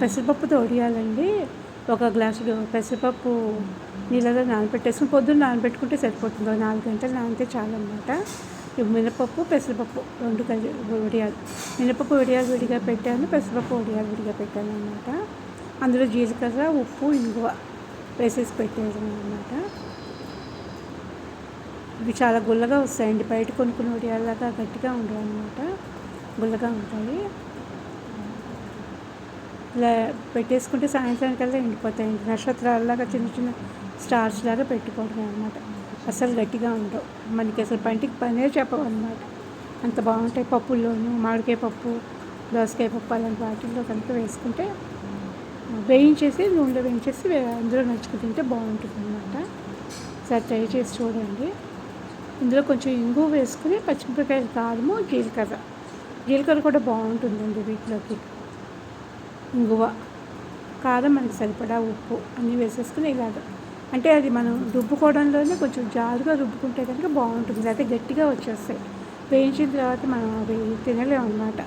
పెసరపప్పుతో వడియాలండి. ఒక గ్లాసుడు పెసరపప్పు నీళ్ళలో నానబెట్టేసుకొని పొద్దున్న నానబెట్టుకుంటే సరిపోతుంది. ఒక 4 గంటలు నానితే చాలన్నమాట. మినపప్పు, పెసరపప్పు 2 కలిపి వడియాలు. మినపప్పు వడియాలు విడిగా పెట్టాను, పెసరపప్పు వడియాలు విడిగా పెట్టాను అన్నమాట. అందులో జీలకర్ర, ఉప్పు, ఇంగువ వేసేసి పెట్టేయడం అన్నమాట. ఇవి చాలా గుల్లగా వస్తాయండి. బయట కొనుక్కున్న వడియాల్లాగా గట్టిగా ఉండవు అన్నమాట, గుల్లగా ఉంటాయి. ఇలా పెట్టేసుకుంటే సాయంత్రానికల్లా ఎండిపోతాయండి. నక్షత్రాలలాగా చిన్న చిన్న స్టార్స్ లాగా పెట్టుకోవడం అన్నమాట. అసలు గట్టిగా ఉండవు, మనకి అసలు పంటికి పనే చెప్పవు అన్నమాట. అంత బాగుంటాయి. పప్పుల్లోనూ మామిడికాయ పప్పు, దోసకాయ పప్పు అలాంటి వాటిల్లో కనుక వేసుకుంటే వేయించేసి నూనెలో వేయించేసి అందులో నంచుకు తింటే బాగుంటుంది అన్నమాట. ఒకసారి ట్రై చేసి చూడండి. ఇందులో కొంచెం ఇంగువ వేసుకుని పచ్చిమిరపకాయల కారము, జీలకర్ర కూడా బాగుంటుందండి వీటిలోకి. ఇంగువ, కారం మనకి సరిపడా, ఉప్పు అన్నీ వేసేసుకుని ఇలాగ అంటే అది మనం రుబ్బుకోవడంలోనే కొంచెం జారుగా రుబ్బుకుంటే కనుక బాగుంటుంది. లేకపోతే గట్టిగా వచ్చేస్తాయి. వేయించిన తర్వాత మనం అవి తినలేము అన్నమాట.